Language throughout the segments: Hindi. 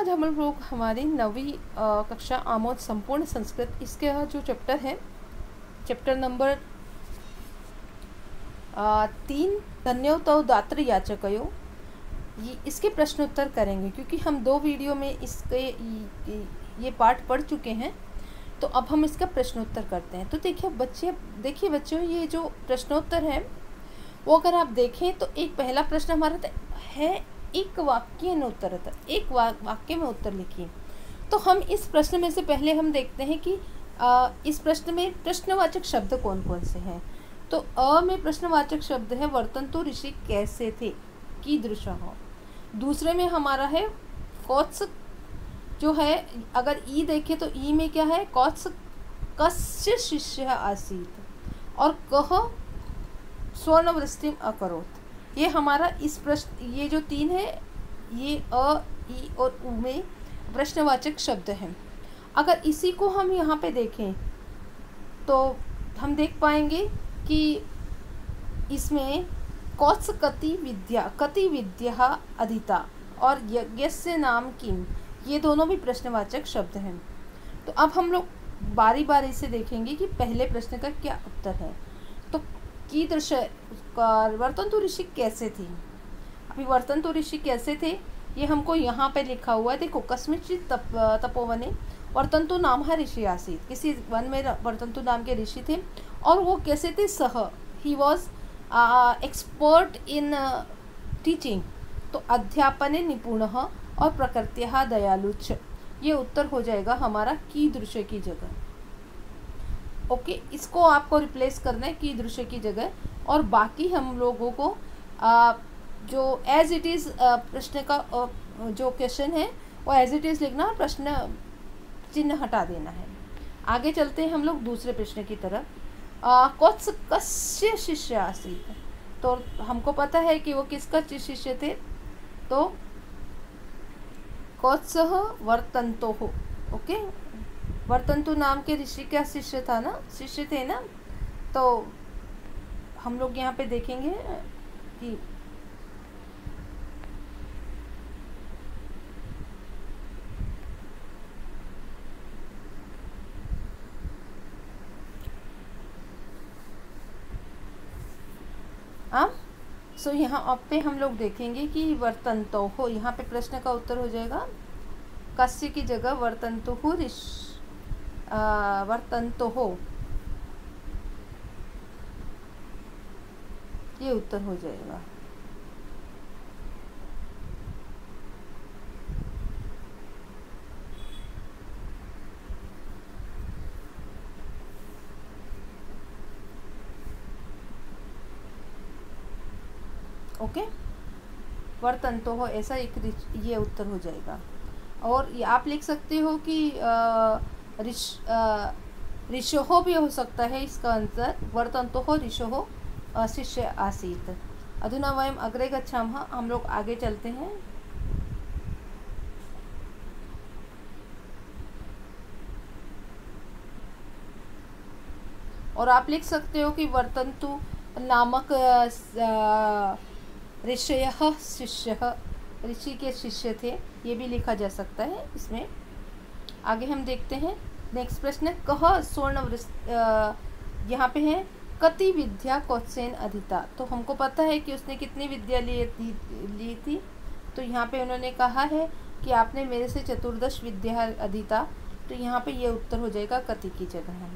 आज हम लोग हमारी 9वीं कक्षा आमोद संपूर्ण संस्कृत इसके जो चैप्टर है चैप्टर नंबर 3 धन्योतौ दात्र याचकयो इसके प्रश्न उत्तर करेंगे, क्योंकि हम 2 वीडियो में इसके ये पार्ट पढ़ चुके हैं। तो अब हम इसका प्रश्नोत्तर करते हैं। तो देखिए बच्चों, ये जो प्रश्नोत्तर है वो अगर आप देखें तो एक पहला प्रश्न हमारा है एक वाक्य में उत्तर रहता है, एक वाक्य में उत्तर लिखिए। तो हम इस प्रश्न में से पहले हम देखते हैं कि इस प्रश्न में प्रश्नवाचक शब्द कौन कौन से हैं। तो अ में प्रश्नवाचक शब्द है वर्तन्तु ऋषि कैसे थे, कीदृशः। दूसरे में हमारा है कौत्स, जो है अगर ई देखें तो ई में क्या है, कौत्स कस्य शिष्य आसीत, और कह स्वर्णवृष्टिम अकरोत्। ये हमारा इस प्रश्न, ये जो 3 है ये अ, ई और उ में प्रश्नवाचक शब्द हैं। अगर इसी को हम यहाँ पे देखें तो हम देख पाएंगे कि इसमें कौत्स कति विद्या अधीता और यज्ञस्य नाम किम, ये दोनों भी प्रश्नवाचक शब्द हैं। तो अब हम लोग बारी बारी से देखेंगे कि पहले प्रश्न का क्या उत्तर है। तो कीदृश वर्तन्तु ऋषि कैसे थे। अभी वर्तन्तु ऋषि कैसे थे ये हमको यहाँ पे लिखा हुआ है। देखो, कस्मिंश्चित् तपोवने वर्तन्तु नाम ऋषि आसीत्, किसी वन में वर्तन्तु नाम के ऋषि थे। और वो कैसे थे, सह he was expert in teaching, तो अध्यापने निपुणः और प्रकृत्यः दयालुच्च। ये उत्तर हो जाएगा हमारा कीदृश की जगह। ओके, इसको आपको रिप्लेस करना है कीदृश की जगह, और बाकी हम लोगों को जो एज इट इज़ प्रश्न का जो क्वेश्चन है वो एज इट इज़ लिखना, प्रश्न चिन्ह हटा देना है। आगे चलते हैं हम लोग दूसरे प्रश्न की तरफ। कौत्स कस्य शिष्य आसीत्, तो हमको पता है कि वो किसका शिष्य थे। तो कौत्सः वर्तन्तोः, ओके, वर्तन्तु नाम के ऋषि का शिष्य थे ना। तो हम लोग यहाँ पे देखेंगे कि सो यहाँ पे हम लोग देखेंगे कि वर्तन्तोः, यहाँ पे प्रश्न का उत्तर हो जाएगा कस्य की जगह वर्तन्तोः वर्तन्तोः, ये उत्तर हो जाएगा। ओके, वर्तन्तोः ऐसा एक ये उत्तर हो जाएगा। और ये आप लिख सकते हो कि ऋषोः भी हो सकता है इसका आंसर, वर्तन्तोः ऋषोः शिष्य आसीत्। अधुना वयम् अग्रे गच्छामः, हम लोग आगे चलते हैं। और आप लिख सकते हो कि वर्तन्तु नामक ऋषयः शिष्यः, ऋषि के शिष्य थे, ये भी लिखा जा सकता है इसमें। आगे हम देखते हैं नेक्स्ट प्रश्न, कह स्वर्णवृष्टि, यहाँ पे है कति विद्या कौत्सेन अधीता। तो हमको पता है कि उसने कितनी विद्या ली थी। तो यहाँ पे उन्होंने कहा है कि आपने मेरे से 14 विद्या अधीता। तो यहाँ पे ये उत्तर हो जाएगा कति की जगह है।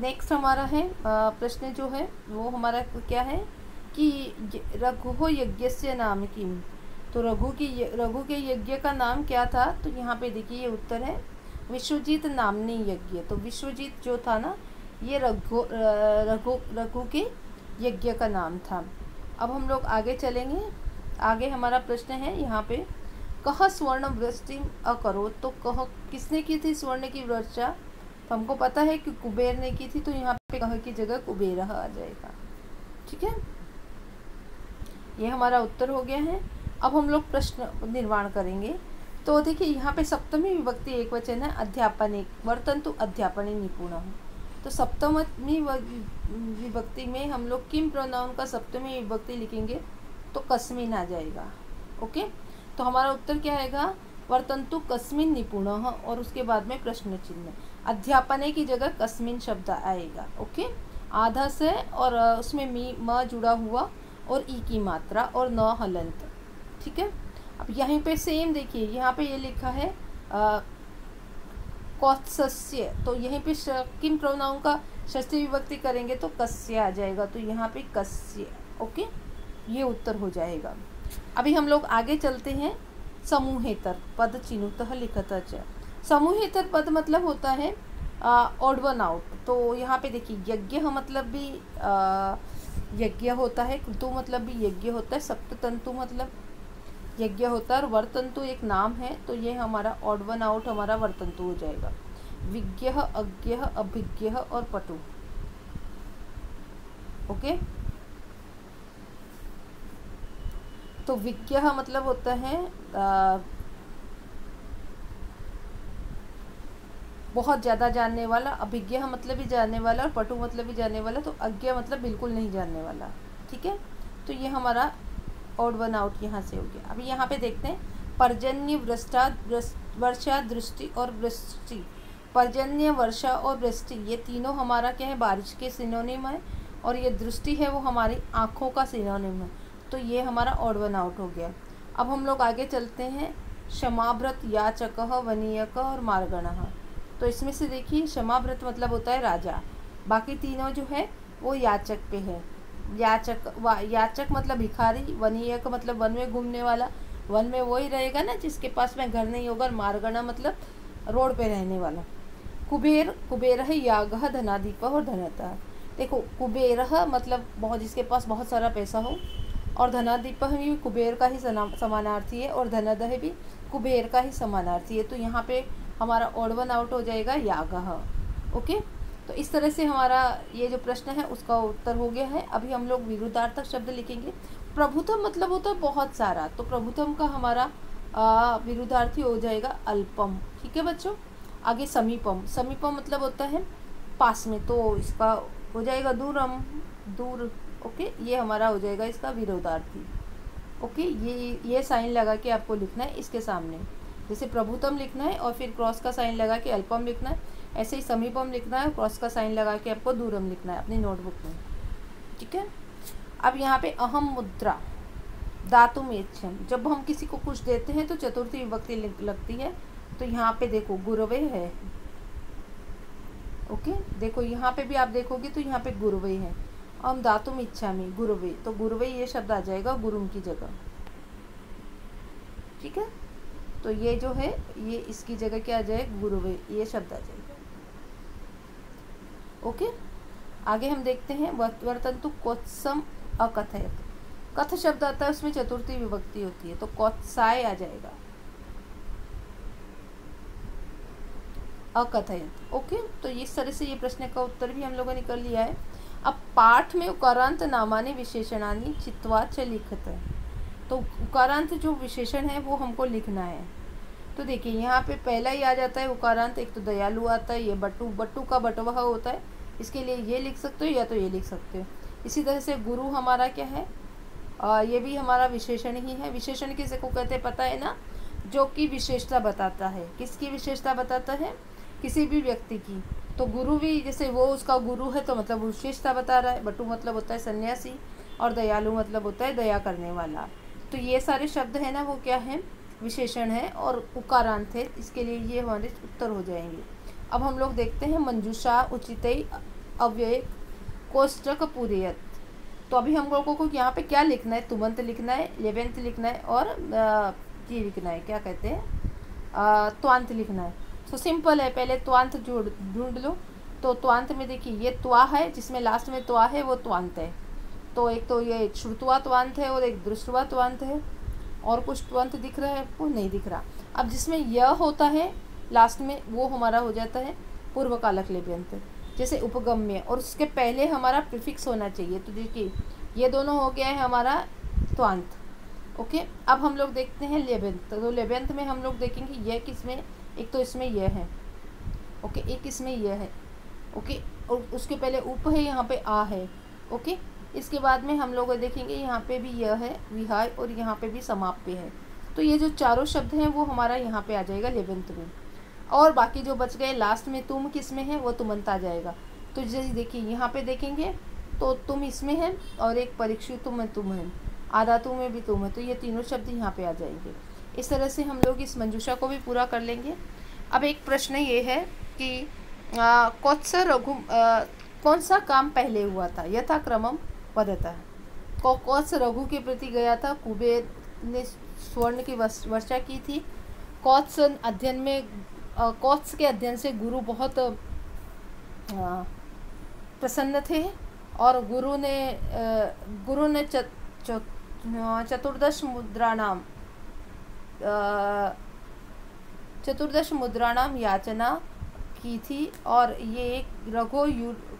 नेक्स्ट हमारा है प्रश्न जो है वो हमारा क्या है कि रघु यज्ञस्य नाम किम। तो रघु के यज्ञ का नाम क्या था। तो यहाँ पे देखिए ये उत्तर है विश्वजीत नामनी यज्ञ। तो विश्वजीत जो था ना, ये रघु के यज्ञ का नाम था। अब हम लोग आगे चलेंगे। आगे हमारा प्रश्न है यहाँ पे, कह स्वर्ण वृष्टि अकरोत्। तो कह किसने की थी स्वर्ण की वर्षा। तो हमको पता है कि कुबेर ने की थी। तो यहाँ पे कह की जगह कुबेर आ जाएगा। ठीक है, ये हमारा उत्तर हो गया है। अब हम लोग प्रश्न निर्माण करेंगे। तो देखिए यहाँ पे सप्तमी विभक्ति एक वचन है, अध्यापने वर्तन्तु अध्यापने निपुणः। तो सप्तमी विभक्ति में हम लोग किम प्रोनाउन का सप्तमी विभक्ति लिखेंगे तो कस्मिन आ जाएगा। ओके, तो हमारा उत्तर क्या आएगा, वर्तन्तु कस्मिन् निपुणः, और उसके बाद में प्रश्न चिन्ह। अध्यापने की जगह कस्मिन् शब्द आएगा। ओके, आधा से और उसमें मी म जुड़ा हुआ और ई की मात्रा और न हलंत। ठीक है, अब यहीं पे सेम देखिए, यहाँ पे ये लिखा है कौत्सस्य, तो यहीं पे किन प्रोनाउन का षष्ठी विभक्ति करेंगे तो कस्य आ जाएगा, तो यहाँ पे कस्य। ओके, ये उत्तर हो जाएगा। अभी हम लोग आगे चलते हैं। समूहेतर पद चिनुतः लिखतः च। समूहेतर पद मतलब होता है ऑड वन आउट। तो यहाँ पे देखिए, यज्ञ मतलब भी यज्ञ होता है, क्रतु मतलब भी यज्ञ होता है, सप्ततंतु मतलब यज्ञ होता है, और वर्तंतु एक नाम है, तो ये हमारा ऑड वन आउट हमारा वर्तंतु हो जाएगा। विज्ञ, अज्ञ, अभिज्ञ और पटु। ओके, तो विज्ञ मतलब होता है बहुत ज़्यादा जानने वाला, अभिज्ञ मतलब भी जानने वाला, और पटु मतलब भी जानने वाला, तो अज्ञ मतलब बिल्कुल नहीं जानने वाला। ठीक है, तो ये हमारा ऑड वन आउट यहाँ से हो गया। अभी यहाँ पे देखते हैं पर्जन्य, वर्षा, दृष्टि और वृष्टि। पर्जन्य, वर्षा और वृष्टि ये तीनों हमारा क्या है, बारिश के सिनोनिम है, और ये दृष्टि है वो हमारी आँखों का सिनोनिम है, तो ये हमारा ऑड वन आउट हो गया। अब हम लोग आगे चलते हैं। क्षमाव्रत, याचकः, वनीयकः और मार्गणः। तो इसमें से देखिए, क्षमाव्रत मतलब होता है राजा, बाकी तीनों जो है वो याचक पे है। याचक मतलब भिखारी, वनीयक मतलब वन में घूमने वाला, वन में वही रहेगा ना जिसके पास में घर नहीं होगा, और मार्गणा मतलब रोड पे रहने वाला। कुबेर है यागः, धनाधिप और धनतः। देखो, कुबेर मतलब बहुत, जिसके पास बहुत सारा पैसा हो, और धनाधिप भी कुबेर का ही समानार्थी है, और धनदह भी कुबेर का ही समानार्थी है, तो यहाँ पे हमारा ऑड वन आउट हो जाएगा यागः। ओके, तो इस तरह से हमारा ये जो प्रश्न है उसका उत्तर हो गया है। अभी हम लोग विरुद्धार्थक शब्द लिखेंगे। प्रभुत्व मतलब होता है बहुत सारा, तो प्रभुत्व का हमारा विरुद्धार्थी हो जाएगा अल्पम। ठीक है बच्चों, आगे समीपम। समीपम मतलब होता है पास में, तो इसका हो जाएगा दूरम, दूर। ओके, ये हमारा हो जाएगा इसका विरोधार्थी। ओके, ये साइन लगा के आपको लिखना है इसके सामने, जैसे प्रभुत्वम लिखना है और फिर क्रॉस का साइन लगा के अल्पम लिखना है, ऐसे ही समीपम लिखना है, क्रॉस का साइन लगा के आपको दूरम लिखना है अपनी नोटबुक में। ठीक है, अब यहाँ पे अहम मुद्रा, दातुम एच्छम, जब हम किसी को कुछ देते हैं तो चतुर्थी विभक्ति लगती है, तो यहाँ पे देखो गुरवे है। ओके, देखो यहाँ पे भी आप देखोगे तो यहाँ पे गुरवे है, हम दातुम इच्छामि गुरवे, तो गुरवे ये शब्द आ जाएगा गुरुम की जगह। ठीक है, तो ये जो है ये इसकी जगह क्या आ जाएगा, गुरुवे, ये शब्द आ जाएगा। ओके, आगे हम देखते हैं वर्तन्तु कोत्सम अकथयत। कथ शब्द आता है, उसमें चतुर्थी विभक्ति होती है, तो कोत्साय आ जाएगा, अकथयत। ओके, तो इस तरह से ये प्रश्न का उत्तर भी हम लोगों ने कर लिया है। अब पाठ में उकारांत नामानि विशेषणानि चित्वा च लिखत है, तो उकारांत जो विशेषण है वो हमको लिखना है। तो देखिए यहाँ पे पहला ही आ जाता है उकारांत, एक तो दयालु आता है, ये बट्टू का बटवा होता है, इसके लिए ये लिख सकते हो या तो ये लिख सकते हो। इसी तरह से गुरु हमारा क्या है, ये भी हमारा विशेषण ही है। विशेषण किसे को कहते हैं पता है ना, जो कि विशेषता बताता है। किसकी विशेषता बताता है, किसी भी व्यक्ति की। तो गुरु भी, जैसे वो उसका गुरु है तो मतलब विशेषता बता रहा है। बटू मतलब होता है सन्यासी, और दयालु मतलब होता है दया करने वाला। तो ये सारे शब्द है ना वो क्या है, विशेषण है और उकारांत है, इसके लिए ये हमारे उत्तर हो जाएंगे। अब हम लोग देखते हैं मंजूषा उचितई अव्यय कोष्टक पूरेयत। तो अभी हम लोगों को यहाँ पे क्या लिखना है, तुमंत लिखना है, लेवेंत लिखना है, और ये लिखना है, क्या कहते हैं, त्वांत लिखना है। तो सिंपल है, पहले त्वांत ढूंढ लो। तो त्वांत में देखिए ये त्वा है, जिसमें लास्ट में त्वा है वो त्वांत है। तो एक तो ये श्रुतवा त्वांत है और एक दृष्टवा त्वांत है, और कुछ त्वंत दिख रहा है वो नहीं दिख रहा। अब जिसमें यह होता है लास्ट में वो हमारा हो जाता है पूर्वकालक लेव्यंत, जैसे उपगम्य, और उसके पहले हमारा प्रीफिक्स होना चाहिए। तो देखिए ये दोनों हो गया है हमारा त्वांत। ओके, अब हम लोग देखते हैं लेव्यंत। तो लेव्यंत में हम लोग देखेंगे यह किसमें, एक तो इसमें यह है, ओके, एक इसमें यह है, ओके, और उसके पहले उप है, यहाँ पे आ है, ओके। इसके बाद में हम लोग देखेंगे यहाँ पे भी यह है विहाय, और यहाँ पे भी समाप्य है। तो ये जो चारों शब्द हैं वो हमारा यहाँ पे आ जाएगा 11th में। और बाकी जो बच गए लास्ट में तुम किस में है, वो तुमंत आ जाएगा। तो जैसे देखिए यहाँ पे देखेंगे तो तुम इसमें है और एक परीक्षित तुम है, आदातु में भी तुम है, तो ये तीनों शब्द यहाँ पे आ जाएंगे। इस तरह से हम लोग इस मंजूषा को भी पूरा कर लेंगे। अब एक प्रश्न ये है कि कौन सा काम पहले हुआ था, यथा क्रमम वदतः। कौत्स रघु के प्रति गया था, कुबेर ने स्वर्ण की वर्षा की थी। कौत्स अध्ययन में कौत्स के अध्ययन से गुरु बहुत प्रसन्न थे और गुरु ने चतुर्दश मुद्राणाम याचना की थी। और ये एक रघु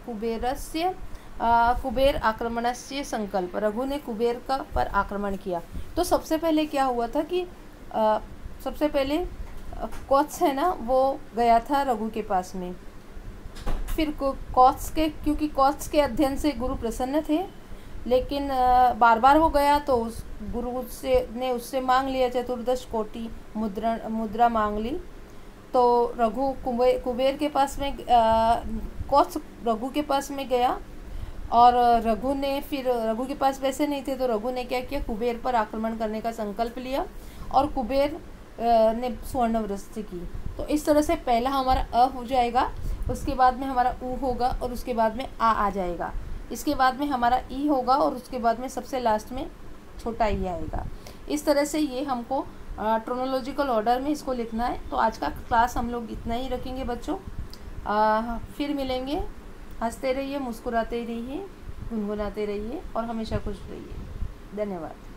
कुबेरस्य कुबेर आक्रमणस्य संकल्प, रघु ने कुबेर का पर आक्रमण किया। तो सबसे पहले क्या हुआ था कि सबसे पहले कौत्स है ना, वो गया था रघु के पास में। फिर क्योंकि कौत्स के अध्ययन से गुरु प्रसन्न थे, लेकिन बार बार हो गया तो उस गुरु ने उससे मांग लिया, चतुर्दश कोटि मुद्रा मांग ली। तो रघु कुबेर के पास में कौत्स रघु के पास में गया और रघु के पास पैसे नहीं थे, तो रघु ने क्या किया, कुबेर पर आक्रमण करने का संकल्प लिया और कुबेर ने स्वर्ण वृष्टि की। तो इस तरह से पहला हमारा अ हो जाएगा, उसके बाद में हमारा उ होगा और उसके बाद में आ जाएगा। इसके बाद में हमारा ई होगा और उसके बाद में सबसे लास्ट में छोटा ई आएगा। इस तरह से ये हमको ट्रोनोलॉजिकल ऑर्डर में इसको लिखना है। तो आज का क्लास हम लोग इतना ही रखेंगे बच्चों। फिर मिलेंगे। हंसते रहिए, मुस्कुराते रहिए, गुनगुनाते रहिए और हमेशा खुश रहिए। धन्यवाद।